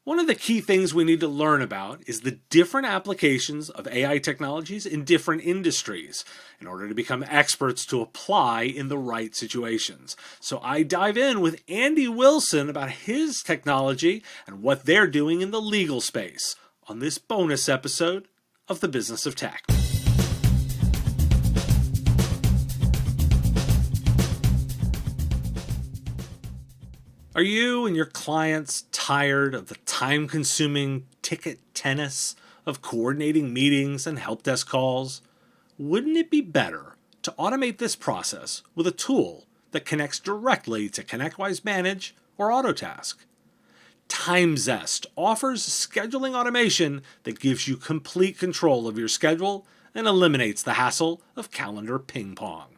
One of the key things we need to learn about is the different applications of AI technologies in different industries in order to become experts to apply in the right situations. So I dive in with Andy Wilson about his technology and what they're doing in the legal space on this bonus episode of The Business of Tech. Are you and your clients tired of the time-consuming ticket tennis of coordinating meetings and help desk calls? Wouldn't it be better to automate this process with a tool that connects directly to ConnectWise Manage or Autotask? TimeZest offers scheduling automation that gives you complete control of your schedule and eliminates the hassle of calendar ping pong.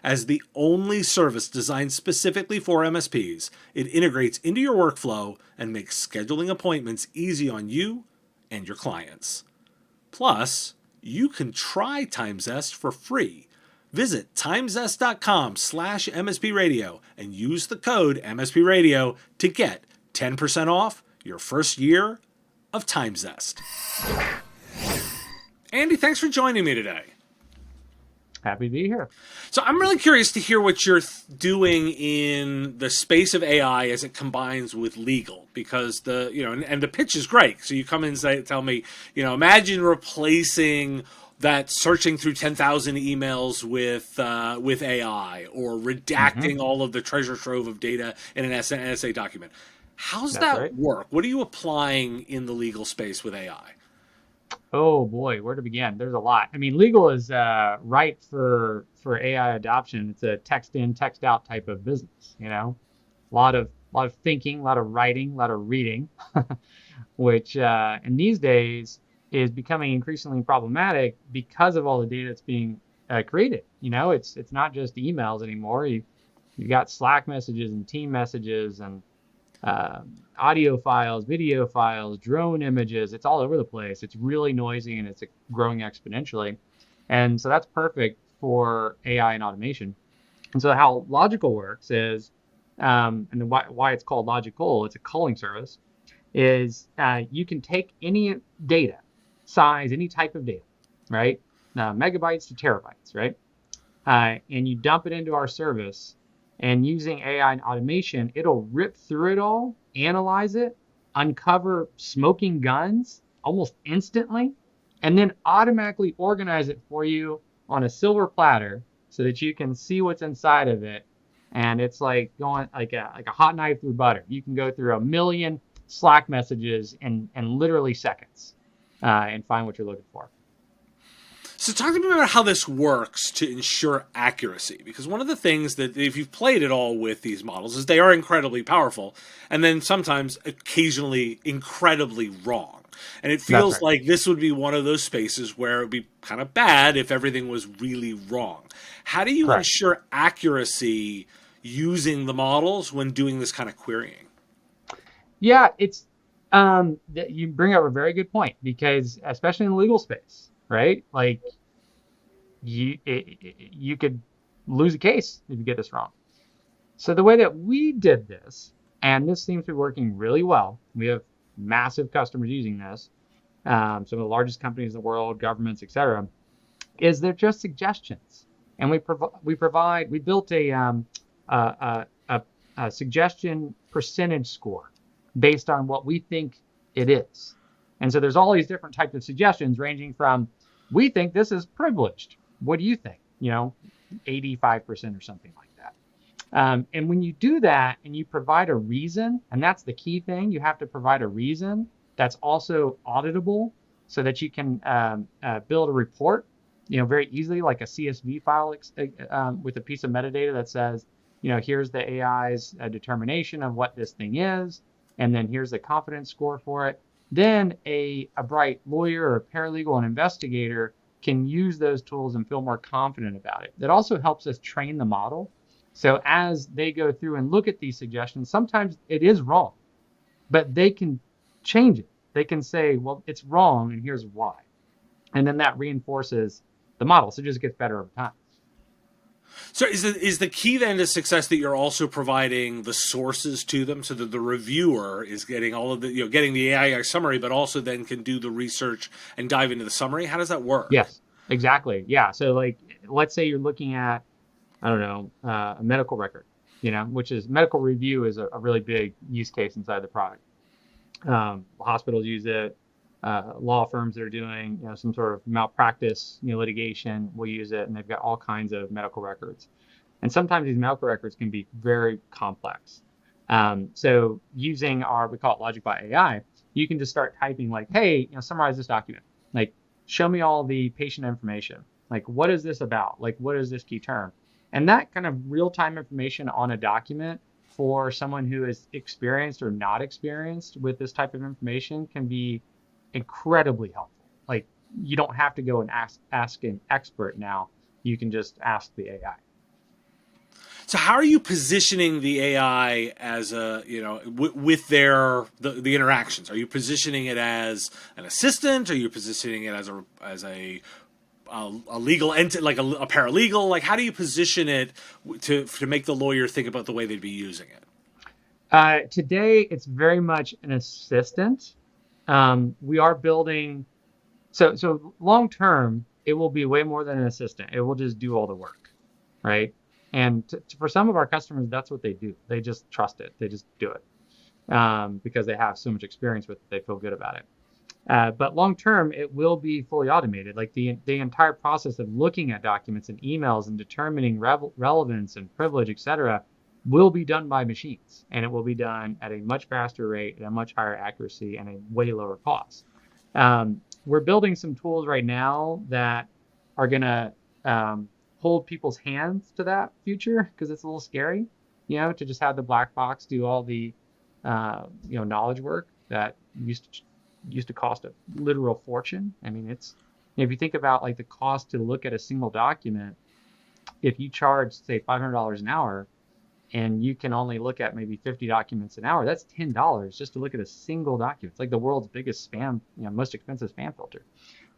As the only service designed specifically for MSPs, it integrates into your workflow and makes scheduling appointments easy on you and your clients. Plus, you can try TimeZest for free. Visit timezest.com/MSPradio and use the code MSPradio to get 10% off your first year of TimeZest. Andy, thanks for joining me today. Happy to be here. So I'm really curious to hear what you're doing in the space of AI as it combines with legal, because the pitch is great. So you come in and tell me, imagine replacing that searching through 10,000 emails with AI, or redacting all of the treasure trove of data in an NSA document. How's that work? What are you applying in the legal space with AI? Oh boy, where to begin? There's a lot. I mean, legal is ripe for AI adoption. It's a text in, text out type of business. A lot of thinking, a lot of writing, a lot of reading, which in these days is becoming increasingly problematic because of all the data that's being created. It's not just emails anymore. You've got Slack messages and team messages and audio files, video files, drone images. It's all over the place. It's really noisy and it's growing exponentially. And so that's perfect for AI and automation. And so how Logical works is, and why it's called Logical, it's a calling service, is you can take any data, size, any type of data, right? Megabytes to terabytes, right? And you dump it into our service. And using AI and automation, it'll rip through it all, analyze it, uncover smoking guns almost instantly, and then automatically organize it for you on a silver platter so that you can see what's inside of it. And it's like going like a hot knife through butter. You can go through 1 million Slack messages in literally seconds and find what you're looking for. So talk to me about how this works to ensure accuracy, because one of the things that, if you've played at all with these models, is they are incredibly powerful and then sometimes occasionally incredibly wrong. And it feels like this would be one of those spaces where it would be kind of bad if everything was really wrong. How do you ensure accuracy using the models when doing this kind of querying? Yeah, it's you bring up a very good point, because especially in the legal space, right? Like you could lose a case if you get this wrong. So the way that we did this, and this seems to be working really well, we have massive customers using this, some of the largest companies in the world, governments, etc., is they're just suggestions, and we built a suggestion percentage score based on what we think it is. And so there's all these different types of suggestions, ranging from, we think this is privileged. What do you think? 85% or something like that. And when you do that and you provide a reason, and that's the key thing, you have to provide a reason that's also auditable so that you can build a report, very easily, like a CSV file with a piece of metadata that says, here's the AI's determination of what this thing is, and then here's the confidence score for it. Then a bright lawyer or paralegal and investigator can use those tools and feel more confident about it. That also helps us train the model. So as they go through and look at these suggestions, sometimes it is wrong, but they can change it. They can say, well, it's wrong, and here's why. And then that reinforces the model. So it just gets better over time. So is the key then to success that you're also providing the sources to them, so that the reviewer is getting all of the getting the AI summary, but also then can do the research and dive into the summary? How does that work? Yes, exactly. Yeah. So like, let's say you're looking at, I don't know, a medical record, which is medical review is a really big use case inside the product. Hospitals use it. Law firms that are doing, some sort of malpractice, litigation will use it, and they've got all kinds of medical records. And sometimes these medical records can be very complex. So using we call it Logic by AI, you can just start typing like, hey, summarize this document. Like, show me all the patient information. Like, what is this about? Like, what is this key term? And that kind of real-time information on a document for someone who is experienced or not experienced with this type of information can be incredibly helpful. Like, you don't have to go and ask an expert now. You can just ask the AI. So how are you positioning the AI as with the interactions? Are you positioning it as an assistant? Are you positioning it as a legal entity, like a paralegal? Like, how do you position it to make the lawyer think about the way they'd be using it? Today, it's very much an assistant. We are building, so long term, it will be way more than an assistant. It will just do all the work, right? And for some of our customers, that's what they do. They just trust it. They just do it because they have so much experience with it. They feel good about it. But long term, it will be fully automated. Like the entire process of looking at documents and emails and determining relevance and privilege, et cetera, will be done by machines, and it will be done at a much faster rate, at a much higher accuracy, and a way lower cost. We're building some tools right now that are going to hold people's hands to that future, because it's a little scary, to just have the black box do all the knowledge work that used to cost a literal fortune. I mean, if you think about like the cost to look at a single document, if you charge say $500 an hour, and you can only look at maybe 50 documents an hour, that's $10 just to look at a single document. It's like the world's biggest spam, most expensive spam filter.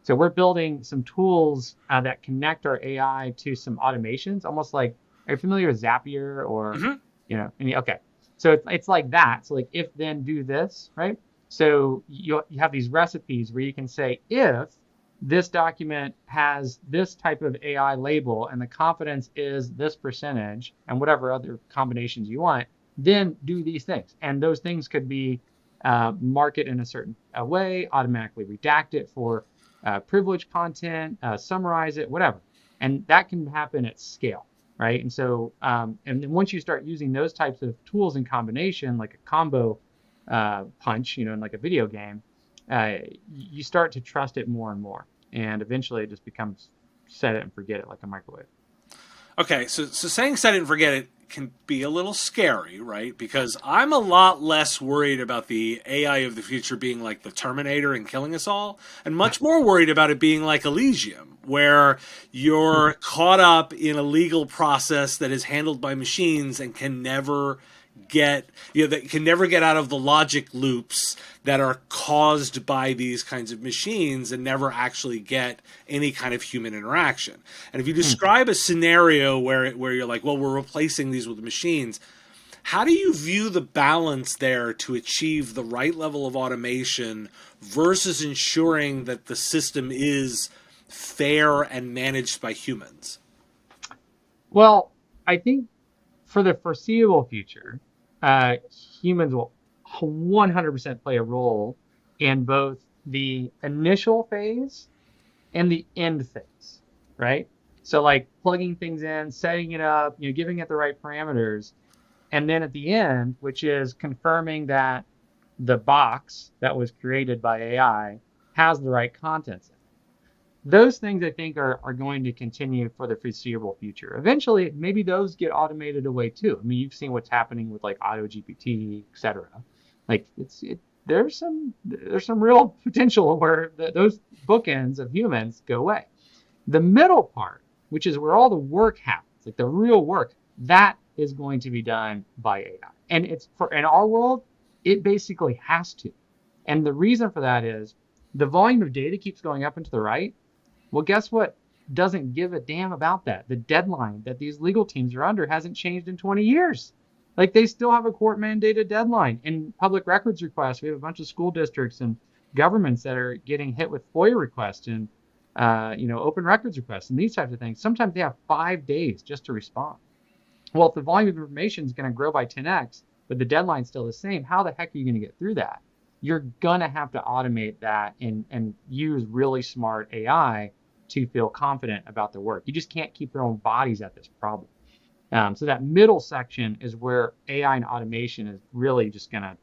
So we're building some tools that connect our AI to some automations, almost like, are you familiar with Zapier or, okay. So it's like that. So like, if then do this, right? So you have these recipes where you can say, if this document has this type of AI label and the confidence is this percentage and whatever other combinations you want, then do these things. And those things could be mark it in a certain way, automatically redact it for privileged content, summarize it, whatever. And that can happen at scale, right? And so, and then once you start using those types of tools in combination, like a combo punch, in like a video game, you start to trust it more and more, and eventually it just becomes set it and forget it, like a microwave. Okay, so saying set it and forget it can be a little scary, right? Because I'm a lot less worried about the AI of the future being like the Terminator and killing us all, and much more worried about it being like Elysium, where you're caught up in a legal process that is handled by machines and can never that can never get out of the logic loops that are caused by these kinds of machines, and never actually get any kind of human interaction. And if you describe a scenario where you're like, well, we're replacing these with machines, how do you view the balance there to achieve the right level of automation versus ensuring that the system is fair and managed by humans? Well, I think for the foreseeable future, humans will 100% play a role in both the initial phase and the end phase, right? So like plugging things in, setting it up, giving it the right parameters, and then at the end, which is confirming that the box that was created by AI has the right contents in it. Those things I think are going to continue for the foreseeable future. Eventually, maybe those get automated away too. I mean, you've seen what's happening with like Auto GPT, et cetera. Like there's some real potential where those bookends of humans go away. The middle part, which is where all the work happens, like the real work, that is going to be done by AI. And in our world, it basically has to. And the reason for that is the volume of data keeps going up and to the right. Well, guess what doesn't give a damn about that. The deadline that these legal teams are under hasn't changed in 20 years. Like they still have a court mandated deadline. In public records requests, we have a bunch of school districts and governments that are getting hit with FOIA requests and open records requests and these types of things. Sometimes they have 5 days just to respond. Well, if the volume of information is going to grow by 10x, but the deadline's still the same, how the heck are you going to get through that? You're going to have to automate that and use really smart AI to feel confident about the work. You just can't keep throwing bodies at this problem. So that middle section is where AI and automation is really just going to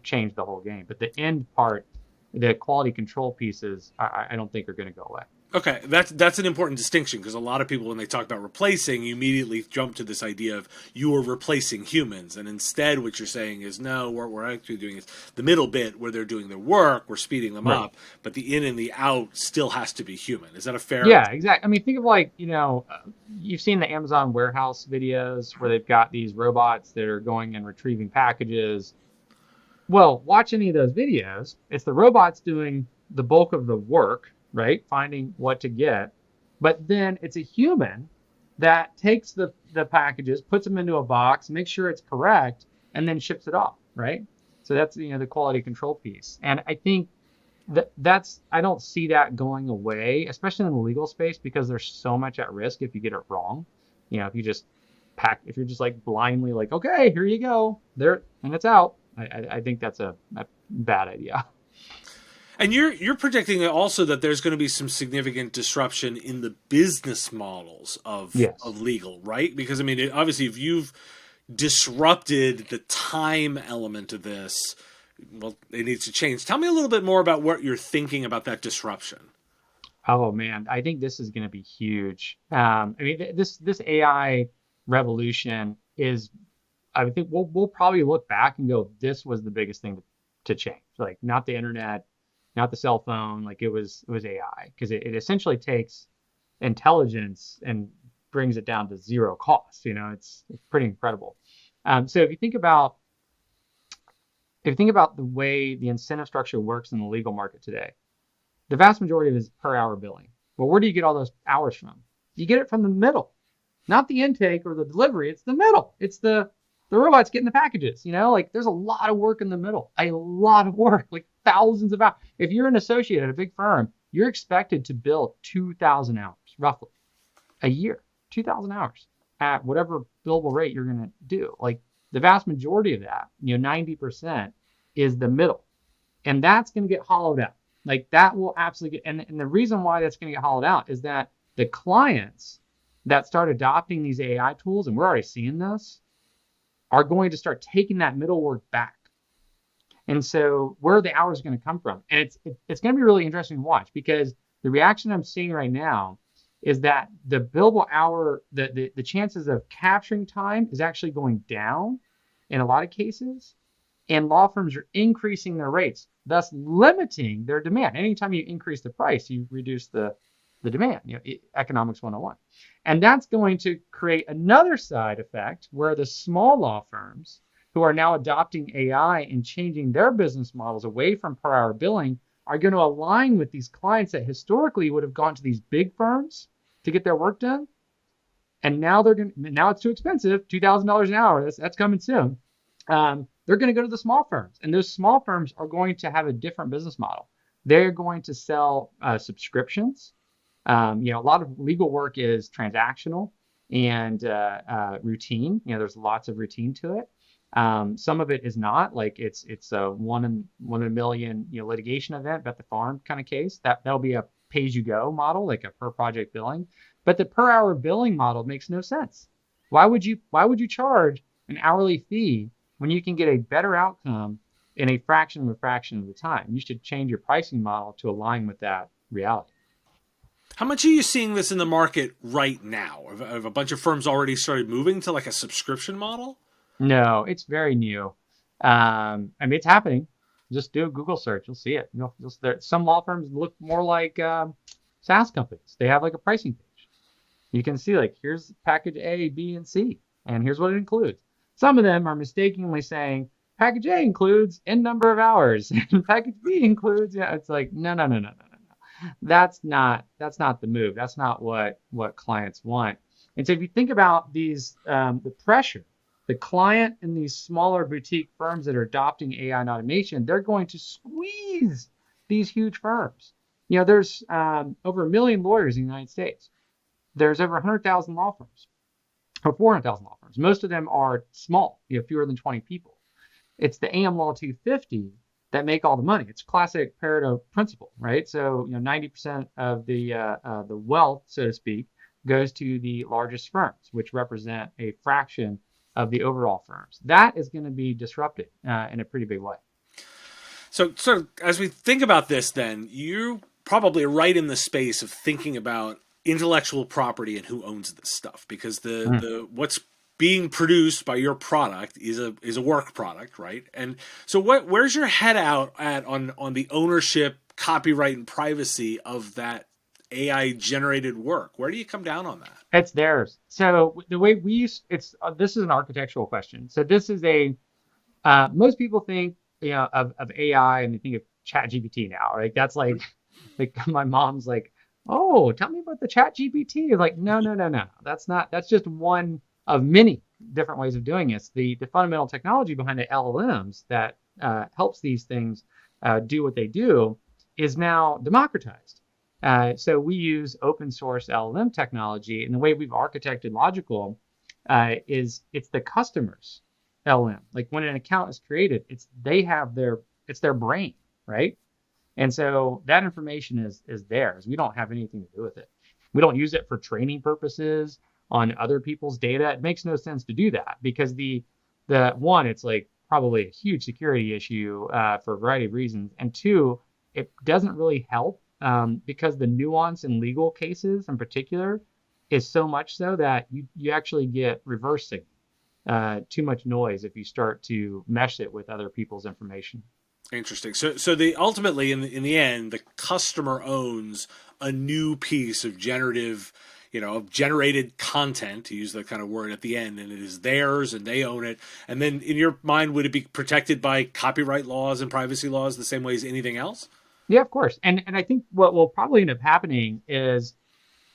change the whole game. But the end part, the quality control pieces, I don't think are going to go away. Okay, that's an important distinction because a lot of people, when they talk about replacing, you immediately jump to this idea of you are replacing humans, and instead, what you're saying is no. What we're actually doing is the middle bit where they're doing their work. We're speeding them Right. up, but the in and the out still has to be human. Is that a fair? Yeah, exactly. I mean, think of like, you've seen the Amazon warehouse videos where they've got these robots that are going and retrieving packages. Well, watch any of those videos. It's the robots doing the bulk of the work, right? Finding what to get. But then it's a human that takes the packages, puts them into a box, makes sure it's correct, and then ships it off, right? So that's the quality control piece. And I think that's I don't see that going away, especially in the legal space, because there's so much at risk if you get it wrong. If you just if you're just like blindly like, okay, here you go, there, and it's out. I think that's a bad idea. And you're predicting also that there's going to be some significant disruption in the business models of Yes. legal, right? Because I mean, obviously, if you've disrupted the time element of this, well, it needs to change. Tell me a little bit more about what you're thinking about that disruption. Oh man, I think this is going to be huge. I mean, this AI revolution is. I think we'll probably look back and go, this was the biggest thing to change. Like not the internet, not the cell phone, like it was AI because it essentially takes intelligence and brings it down to zero cost. It's pretty incredible. So if you think about the way the incentive structure works in the legal market today, the vast majority of it is per hour billing. Well, where do you get all those hours from? You get it from the middle, not the intake or the delivery. It's the middle. It's the robots getting the packages. Like there's a lot of work in the middle, a lot of work, like thousands of hours. If you're an associate at a big firm, you're expected to bill 2,000 hours roughly a year, 2,000 hours at whatever billable rate you're going to do. Like the vast majority of that, 90% is the middle. And that's going to get hollowed out. Like that will absolutely get, and the reason why that's going to get hollowed out is that the clients that start adopting these AI tools, and we're already seeing this, are going to start taking that middle work back. And so where are the hours going to come from? And it's going to be really interesting to watch because the reaction I'm seeing right now is that the billable hour, the chances of capturing time is actually going down in a lot of cases, and law firms are increasing their rates, thus limiting their demand. Anytime you increase the price, you reduce the demand, economics 101. And that's going to create another side effect where the small law firms who are now adopting AI and changing their business models away from per hour billing are going to align with these clients that historically would have gone to these big firms to get their work done. And now now it's too expensive, $2,000 an hour. That's coming soon. They're going to go to the small firms, and those small firms are going to have a different business model. They're going to sell subscriptions. A lot of legal work is transactional and routine. There's lots of routine to it. Some of it is not, like it's a one in a million litigation event, bet the farm kind of case. That'll be a pay as you go model, like a per project billing. But the per hour billing model makes no sense. Why would you charge an hourly fee when you can get a better outcome in a fraction of the time? You should change your pricing model to align with that reality. How much are you seeing this in the market right now? Have a bunch of firms already started moving to like a subscription model? No, it's very new. I mean, it's happening. Just do a Google search, you'll see it. Some law firms look more like SaaS companies. They have like a pricing page. You can see like here's package A, B, and C, and here's what it includes. Some of them are mistakenly saying package A includes N number of hours, and package B includes. It's like no, no, no, no, no, no. That's not the move. That's not what clients want. And so if you think about these the pressure, the client in these smaller boutique firms that are adopting AI and automation, they're going to squeeze these huge firms. There's over 1 million lawyers in the United States. There's over 100,000 law firms, or 400,000 law firms. Most of them are small, fewer than 20 people. It's the AM Law 250 that make all the money. It's classic Pareto principle, right? So 90% of the wealth, so to speak, goes to the largest firms, which represent a fraction of the overall firms. That is going to be disrupted in a pretty big way. So as we think about this, then you probably are right in the space of thinking about intellectual property and who owns this stuff, because Mm. the what's being produced by your product is a work product, right? And so where's your head out at on the ownership, copyright, and privacy of that AI generated work? Where do you come down on that? It's theirs. So the way we use it's this is an architectural question. So this is a most people think of AI and they think of Chat GPT now, right? That's like my mom's like, oh, tell me about the Chat GPT. Like, no, no, no, no. That's just one of many different ways of doing it. The fundamental technology behind the LLMs that helps these things do what they do is now democratized. So we use open source LLM technology, and the way we've architected Logical is it's the customer's LLM. Like when an account is created, it's their brain, right? And so that information is theirs. We don't have anything to do with it. We don't use it for training purposes on other people's data. It makes no sense to do that because the one, it's like probably a huge security issue for a variety of reasons, and two, it doesn't really help because the nuance in legal cases in particular is so much so that you actually get reverse signal, too much noise if you start to mesh it with other people's information. Interesting. So the ultimately in the end, the customer owns a new piece of generative, of generated content, to use that kind of word at the end, and it is theirs and they own it. And then in your mind, would it be protected by copyright laws and privacy laws the same way as anything else? Yeah, of course. And I think what will probably end up happening is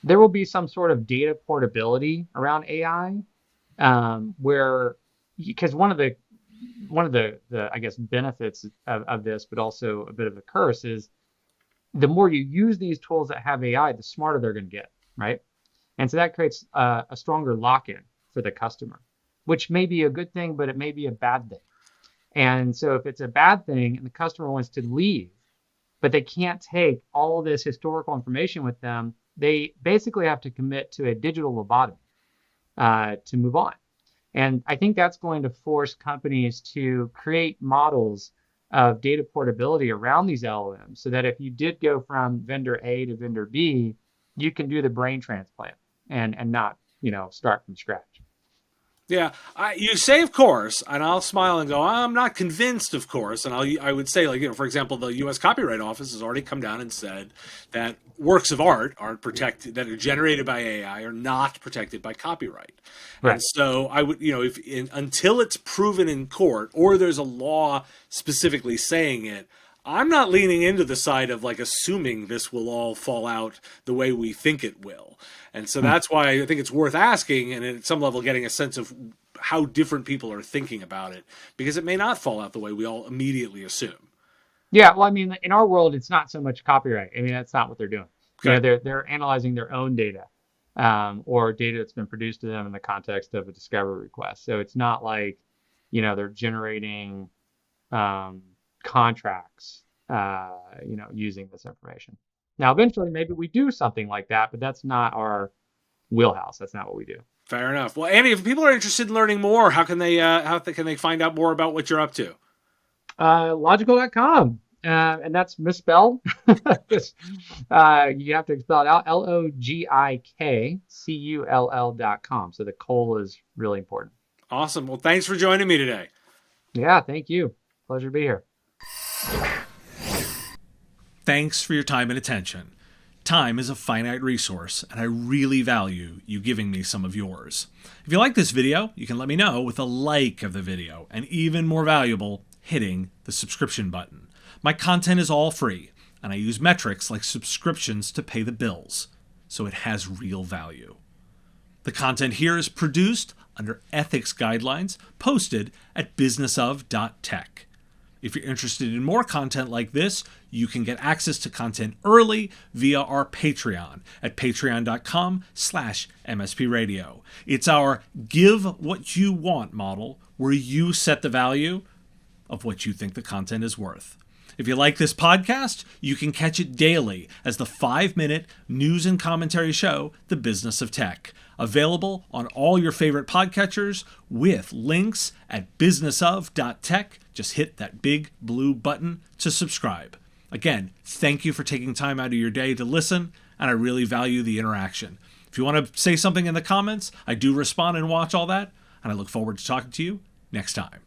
there will be some sort of data portability around AI, where because one of the I guess benefits of this, but also a bit of a curse, is the more you use these tools that have AI, the smarter they're going to get, right? And so that creates a stronger lock-in for the customer, which may be a good thing, but it may be a bad thing. And so if it's a bad thing and the customer wants to leave, but they can't take all of this historical information with them, they basically have to commit to a digital lobotomy to move on. And I think that's going to force companies to create models of data portability around these LLMs so that if you did go from vendor A to vendor B, you can do the brain transplant and not, start from scratch. Yeah, you say of course, and I'll smile and go, I'm not convinced, of course. And I would say, like, for example, the U.S. Copyright Office has already come down and said that works of art aren't protected, that are generated by AI are not protected by copyright. And Right. so I would, until it's proven in court or there's a law specifically saying it, I'm not leaning into the side of like assuming this will all fall out the way we think it will. And so Hmm. that's why I think it's worth asking and at some level getting a sense of how different people are thinking about it, because it may not fall out the way we all immediately assume. Yeah, well, I mean, in our world, it's not so much copyright. I mean, that's not what they're doing. Okay. They're analyzing their own data, or data that's been produced to them in the context of a discovery request. So it's not like, they're generating um, contracts, using this information. Now, eventually, maybe we do something like that, but that's not our wheelhouse. That's not what we do. Fair enough. Well, Andy, if people are interested in learning more, can they find out more about what you're up to? Logical.com. And that's misspelled. You have to spell it out LOGIKCULL.com. So the coal is really important. Awesome. Well, thanks for joining me today. Yeah, thank you. Pleasure to be here. Thanks for your time and attention. Time is a finite resource, and I really value you giving me some of yours. If you like this video, you can let me know with a like of the video, and even more valuable, hitting the subscription button. My content is all free. and I use metrics like subscriptions to pay the bills, so it has real value. The content here is produced under ethics guidelines posted at businessof.tech. If you're interested in more content like this, you can get access to content early via our Patreon at patreon.com/mspradio. It's our give what you want model where you set the value of what you think the content is worth. If you like this podcast, you can catch it daily as the 5-minute news and commentary show, The Business of Tech, available on all your favorite podcatchers with links at businessof.tech. Just hit that big blue button to subscribe. Again, thank you for taking time out of your day to listen, and I really value the interaction. If you want to say something in the comments, I do respond and watch all that, and I look forward to talking to you next time.